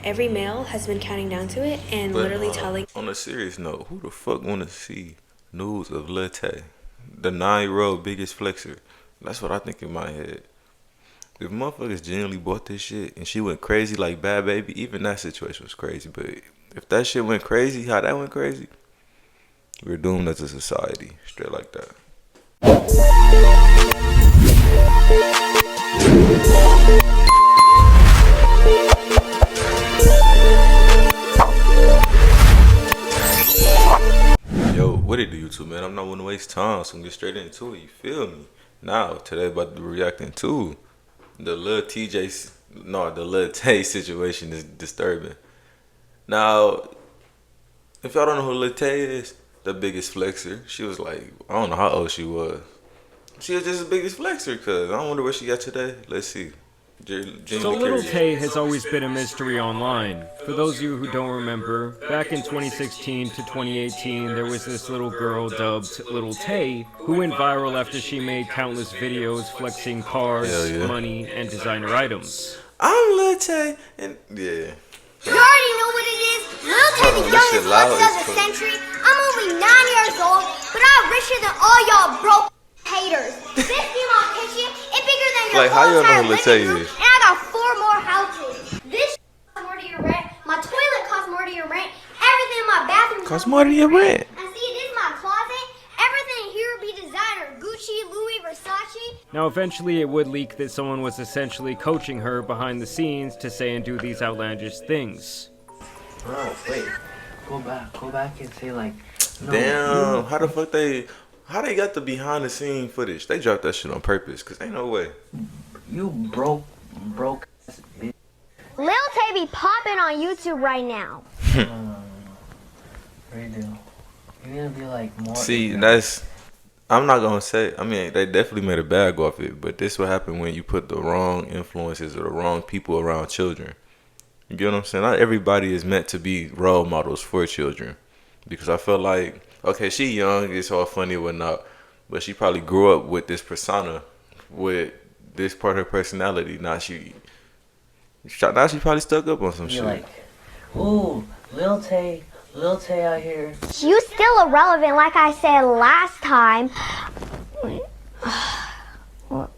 Every male has been counting down to it and But literally telling. on a serious note, who the fuck want to see news of Lil Tay, the 9-year-old biggest flexer? That's what I think in my head. If motherfuckers genuinely bought this shit and she went crazy like Bad Baby, even that situation was crazy. But if that shit went crazy, how that went crazy, we're doomed as a society, straight like that. Yo, what it do, YouTube, man? I'm not want to waste time, so I'm get straight into it. You feel me? Now, today about to be reacting to the Lil Tay situation is disturbing. Now, if y'all don't know who Lil Tay is, the biggest flexer. She was like, I don't know how old she was. She was just the biggest flexer, cause I wonder where she got today. Let's see. So Lil Tay has always been a mystery online. For those of you who don't remember, back in 2016 to 2018, there was this little girl dubbed Lil Tay who went viral after she made countless videos flexing cars, money, and designer items. I'm Lil Tay, and yeah. You already know what it is. Lil Tay, the youngest flexer of the century. I'm only 9 years old, but I'm richer than all y'all broke haters. This view on kitchen is bigger than your whole entire living room, and I got 4 more houses. This costs more to your rent. My toilet costs more to your rent. Everything in my bathroom costs more to your rent. And see, this is my closet. Everything here will be designer. Gucci, Louis, Versace. Now, eventually it would leak that someone was essentially coaching her behind the scenes to say and do these outlandish things. Bro, wait. Go back and say like, no, damn, how they got the behind the scene footage? They dropped that shit on purpose, cause ain't no way. You broke ass bitch. Lil Tay be popping on YouTube right now. Radio. You're gonna be like more. See, I'm not gonna say. I mean, they definitely made a bag off it, but this what happened when you put the wrong influences or the wrong people around children. You get what I'm saying? Not everybody is meant to be role models for children, because I feel like, okay, she young, it's all funny or whatnot, but she probably grew up with this persona, with this part of her personality. Now she probably stuck up on some shit. You're like, ooh, Lil Tay out here. You still irrelevant, like I said last time.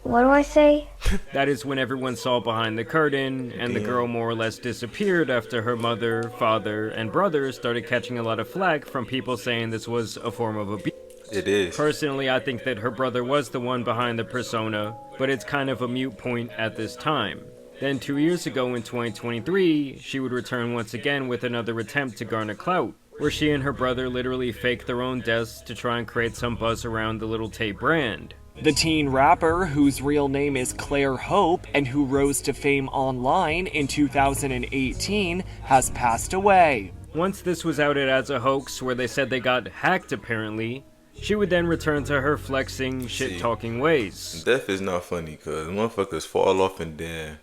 What do I say? That is when everyone saw behind the curtain, and the girl more or less disappeared after her mother, father, and brother started catching a lot of flack from people saying this was a form of abuse. It is. Personally, I think that her brother was the one behind the persona, but it's kind of a moot point at this time. Then 2 years ago in 2023, she would return once again with another attempt to garner clout, where she and her brother literally faked their own deaths to try and create some buzz around the Lil Tay brand. The teen rapper, whose real name is Claire Hope and who rose to fame online in 2018, has passed away. Once this was outed as a hoax where they said they got hacked apparently, she would then return to her flexing, shit-talking ways. Death is not funny, cause motherfuckers fall off and then.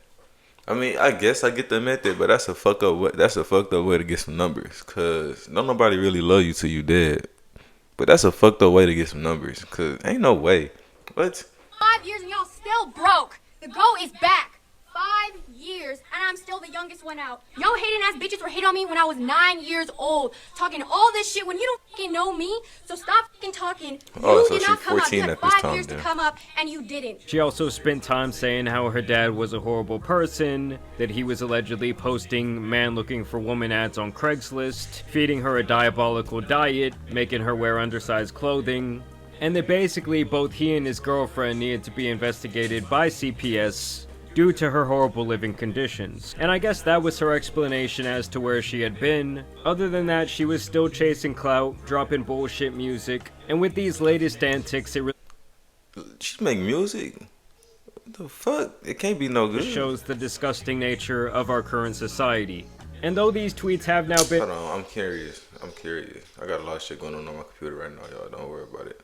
I mean, I guess I get the method, but that's a fucked up way to get some numbers, cause don't nobody really love you till you dead. But that's a fucked up way to get some numbers, cause ain't no way. What? 5 years and y'all still broke. The GOAT is back. 5 years and I'm still the youngest one out. Yo hating ass bitches were hating on me when I was 9 years old, talking all this shit when you don't fucking know me. So stop fucking talking. Oh, you so did not she's come up. 14 You had at this 5 time, years to then. come up and you didn't. She also spent time saying how her dad was a horrible person, that he was allegedly posting man looking for woman ads on Craigslist, feeding her a diabolical diet, making her wear undersized clothing, and that basically both he and his girlfriend needed to be investigated by CPS due to her horrible living conditions. And I guess that was her explanation as to where she had been. Other than that, she was still chasing clout, dropping bullshit music, and with these latest antics, it She make music? What the fuck? It can't be no good. shows the disgusting nature of our current society. And though these tweets have now been— Hold on, I'm curious. I got a lot of shit going on my computer right now, y'all. Don't worry about it.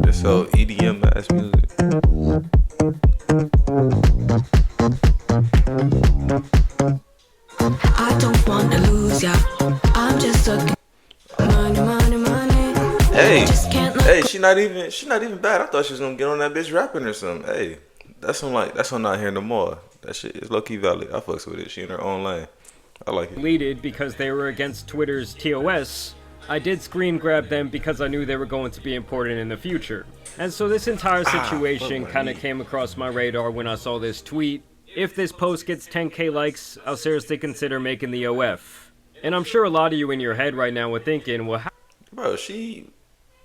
It's so EDM ass music. I don't want to lose ya. I'm just looking money. Hey, she not even bad. I thought she was gonna get on that bitch rapping or something. Hey, that's on Not Here No More. That shit is low-key valid. I fucks with it. She in her own lane. I like it. Deleted because they were against Twitter's TOS, I did screen grab them because I knew they were going to be important in the future. And so this entire situation kind of came across my radar when I saw this tweet. If this post gets 10k likes, I'll seriously consider making the OF. And I'm sure a lot of you in your head right now were thinking, well, how Bro, she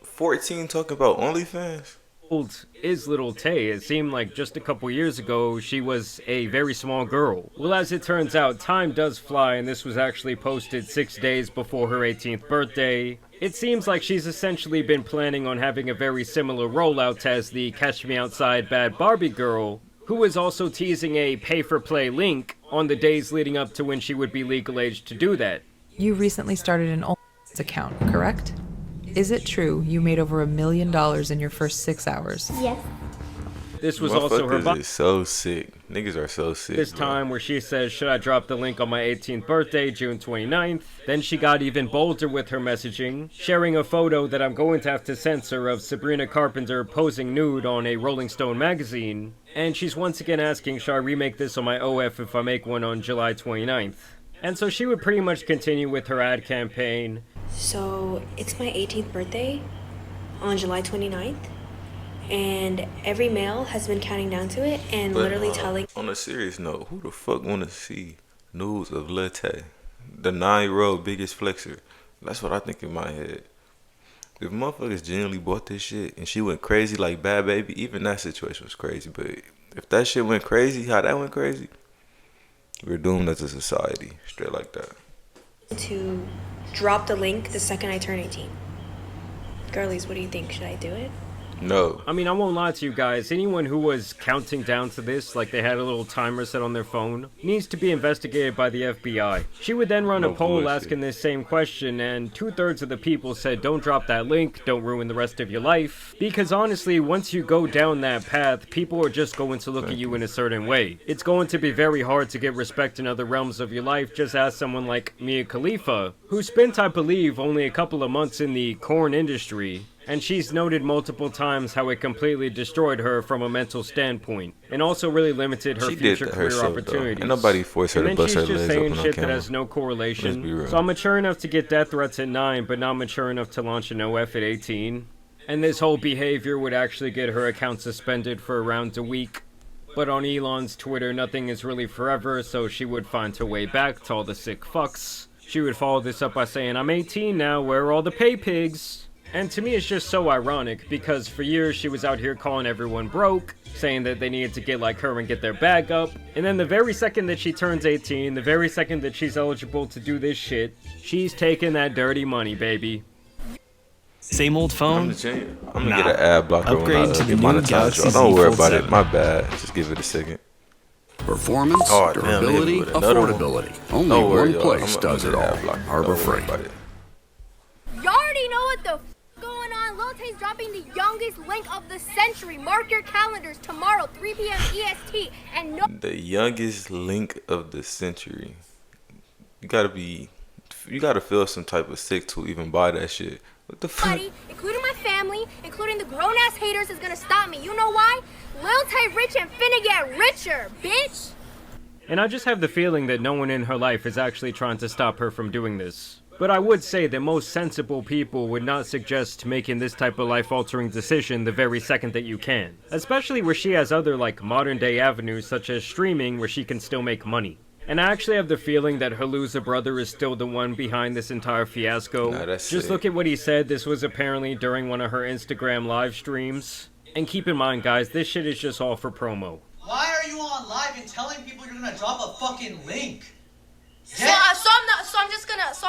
14 talking about OnlyFans? old is Lil Tay? It seemed like just a couple years ago she was a very small girl. Well, as it turns out, time does fly, and this was actually posted 6 days before her 18th birthday. It seems like she's essentially been planning on having a very similar rollout as the Catch Me Outside Bad Barbie girl, who was also teasing a pay-for-play link on the days leading up to when she would be legal age to do that. You recently started an OnlyFans account, correct? Is it true you made over $1 million in your first 6 hours? Yes. This was also her Motherfuckers is so sick. Niggas are so sick. this time where she says, should I drop the link on my 18th birthday, June 29th? Then she got even bolder with her messaging, sharing a photo that I'm going to have to censor of Sabrina Carpenter posing nude on a Rolling Stone magazine. And she's once again asking, should I remake this on my OF if I make one on July 29th? And so she would pretty much continue with her ad campaign. So it's my 18th birthday on July 29th, and every male has been counting down to it and literally telling. On a serious note, who the fuck wanna see nudes of Lil Tay, the 9-year-old biggest flexer? That's what I think in my head. If motherfuckers genuinely bought this shit and she went crazy like Bad Baby, even that situation was crazy. But if that shit went crazy, how that went crazy, we're doomed as a society, straight like that. To drop the link the second I turn 18. Girlies, what do you think? Should I do it? No. I mean, I won't lie to you guys. Anyone who was counting down to this, like they had a little timer set on their phone, needs to be investigated by the FBI. She would then run a poll asking this same question, and 2/3 of the people said, don't drop that link, don't ruin the rest of your life. Because honestly, once you go down that path, people are just going to look at you in a certain way. It's going to be very hard to get respect in other realms of your life. Just ask someone like Mia Khalifa, who spent, I believe, only a couple of months in the corn industry. And she's noted multiple times how it completely destroyed her from a mental standpoint, and also really limited her future career opportunities. Ain't nobody forced her to bust her legs up on And then she's just saying shit camera. that has no correlation. So I'm mature enough to get death threats at 9, but not mature enough to launch an OF at 18. And this whole behavior would actually get her account suspended for around a week. But on Elon's Twitter, nothing is really forever, so she would find her way back to all the sick fucks. She would follow this up by saying, I'm 18 now, where are all the pay pigs? And to me, it's just so ironic, because for years she was out here calling everyone broke, saying that they needed to get like her and get their bag up. And then the very second that she turns 18, the very second that she's eligible to do this shit, she's taking that dirty money, baby. Same old phone? I'm gonna get an ad blocker Upgrade when I to the get new monetized. Galaxy Don't Z worry Fold about 7. it. My bad. Just give it a second. Performance, Oh, damn, durability, they with another one. affordability. Only Don't worry, one y'all. place I'm does it gonna all. ad blocker. Harbor Don't worry Freight. about it. Y'all already know what the going on. Lil Tay's dropping the youngest link of the century. Mark your calendars tomorrow, 3 p.m. EST. And no. The youngest link of the century. You gotta feel some type of sick to even buy that shit. What the fuck? Nobody, including my family, including the grown-ass haters, is gonna stop me. You know why? Lil Tay rich and finna get richer, bitch! And I just have the feeling that no one in her life is actually trying to stop her from doing this. But I would say that most sensible people would not suggest making this type of life-altering decision the very second that you can. Especially where she has other, like, modern-day avenues such as streaming where she can still make money. And I actually have the feeling that her loser brother is still the one behind this entire fiasco. Nah, that's Just sick. look at what he said. This was apparently during one of her Instagram live streams. And keep in mind, guys, this shit is just all for promo. Why are you on live and telling people you're gonna drop a fucking link? So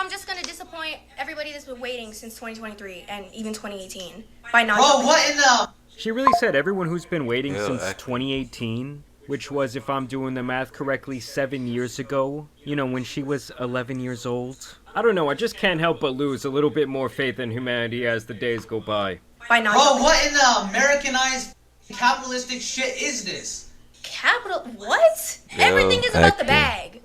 I'm just gonna disappoint everybody that's been waiting since 2023 and even 2018 by not. Bro, what in the? She really said everyone who's been waiting Yeah, since 2018, which was, if I'm doing the math correctly, 7 years ago. You know, when she was 11 years old. I don't know, I just can't help but lose a little bit more faith in humanity as the days go by. Bro, what in the Americanized capitalistic shit is this? Capital? What? Yo, Everything is about the acting. bag.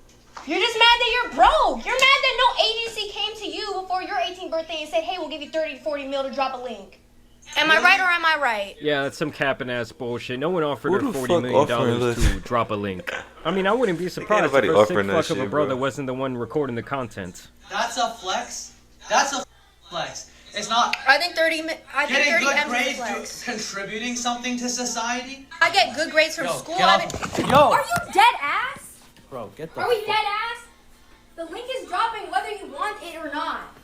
You're just mad that you're broke. You're mad that no agency came to you before your 18th birthday and said, hey, we'll give you 30 to 40 mil to drop a link. Am I right or am I right? Yeah, that's some capping ass bullshit. No one offered her Who the $40 fuck million offering to drop a link. I mean, I wouldn't be surprised if nobody her sick offering that fuck of a shit, brother bro. wasn't the one recording the content. That's a flex. That's a flex. It's not. I think 30 Getting good M's is a grades, flex. contributing something to society. I get good grades from school. get off. Yo. Are you dead ass? Bro, get the Are we dead ass? The link is dropping whether you want it or not.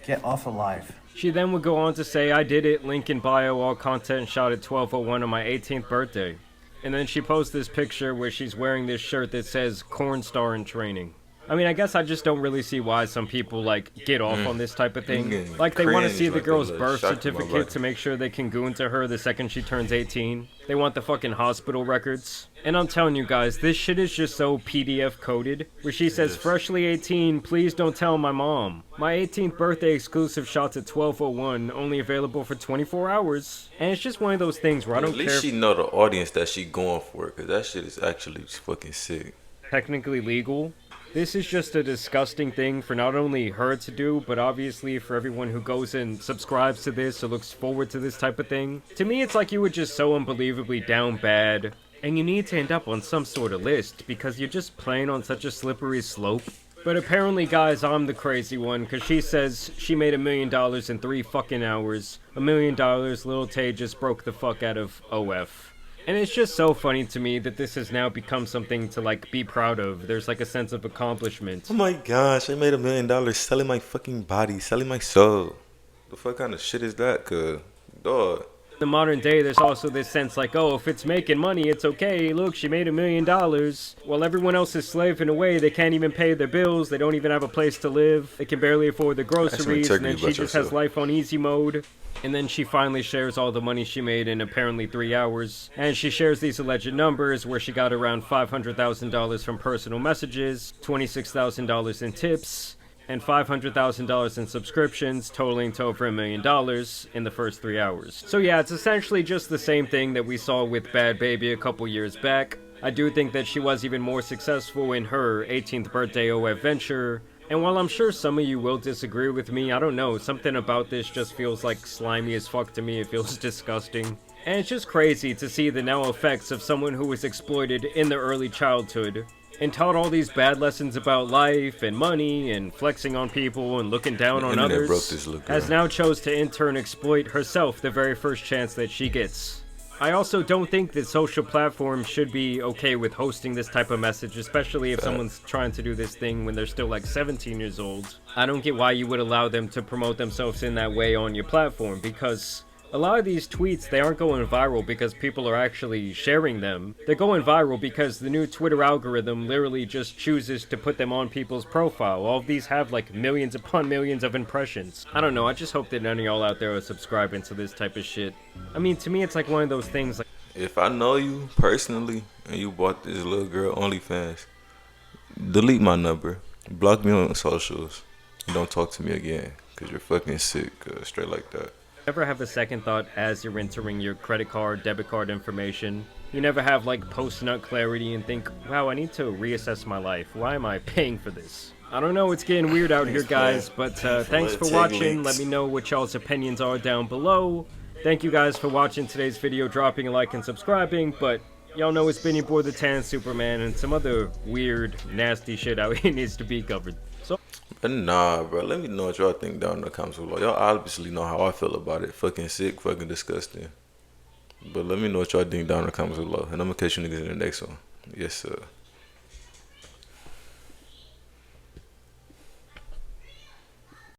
get off alive. She then would go on to say, I did it, link in bio, all content shot at 12:01 on my 18th birthday. And then she posts this picture where she's wearing this shirt that says corn star in training. I mean, I guess I just don't really see why some people, like, get off on this type of thing. Like, they want to see the like girl's a birth shock to my certificate body. to make sure they can goon to her the second she turns 18. They want the fucking hospital records. And I'm telling you guys, this shit is just so PDF coded. Where she says, freshly 18, please don't tell my mom. My 18th birthday exclusive shots at 12:01, only available for 24 hours. And it's just one of those things where I don't At care. least she know the audience that she going for, because that shit is actually fucking sick. Technically legal. This is just a disgusting thing for not only her to do, but obviously for everyone who goes and subscribes to this or looks forward to this type of thing. To me, it's like you were just so unbelievably down bad, and you need to end up on some sort of list because you're just playing on such a slippery slope. But apparently, guys, I'm the crazy one, because she says she made $1 million in 3 fucking hours. $1 million, Lil Tay just broke the fuck out of OF. And it's just so funny to me that this has now become something to, like, be proud of. There's, like, a sense of accomplishment. Oh my gosh, I made $1 million selling my fucking body, selling my soul. The fuck kind of shit is that, cuz? Dog. In the modern day, there's also this sense like, oh, if it's making money, it's okay. Look, she made $1 million. While everyone else is slaving away, they can't even pay their bills. They don't even have a place to live. They can barely afford the groceries. And then she just has life on easy mode. And then she finally shares all the money she made in apparently 3 hours. And she shares these alleged numbers where she got around $500,000 from personal messages, $26,000 in tips, and $500,000 in subscriptions, totaling to over $1 million in the first 3 hours. So yeah, it's essentially just the same thing that we saw with Bad Baby a couple years back. I do think that she was even more successful in her 18th birthday OF venture. And while I'm sure some of you will disagree with me, I don't know, something about this just feels like slimy as fuck to me. It feels disgusting. And it's just crazy to see the now effects of someone who was exploited in their early childhood and taught all these bad lessons about life and money and flexing on people and looking down on others, has now chose to in turn exploit herself the very first chance that she gets. I also don't think that social platforms should be okay with hosting this type of message, especially if someone's trying to do this thing when they're still like 17 years old. I don't get why you would allow them to promote themselves in that way on your platform, because a lot of these tweets, they aren't going viral because people are actually sharing them. They're going viral because the new Twitter algorithm literally just chooses to put them on people's profile. All of these have like millions upon millions of impressions. I don't know, I just hope that none of y'all out there are subscribing to this type of shit. I mean, to me it's like one of those things like, if I know you personally and you bought this little girl OnlyFans, delete my number, block me on socials, and don't talk to me again, because you're fucking sick, straight like that. Never have a second thought as you're entering your credit card, debit card information. You never have like post-nut clarity and think, wow, I need to reassess my life. Why am I paying for this? I don't know, it's getting weird out here, guys, but thanks for watching. Let me know what y'all's opinions are down below. Thank you guys for watching today's video, dropping a like and subscribing, but y'all know it's been your boy the Tan Superman, and some other weird, nasty shit out here needs to be covered. But nah, bro, let me know what y'all think down in the comments below. Y'all obviously know how I feel about it. Fucking sick, fucking disgusting. But let me know what y'all think down in the comments below. And I'm gonna catch you niggas in the next one. Yes, sir.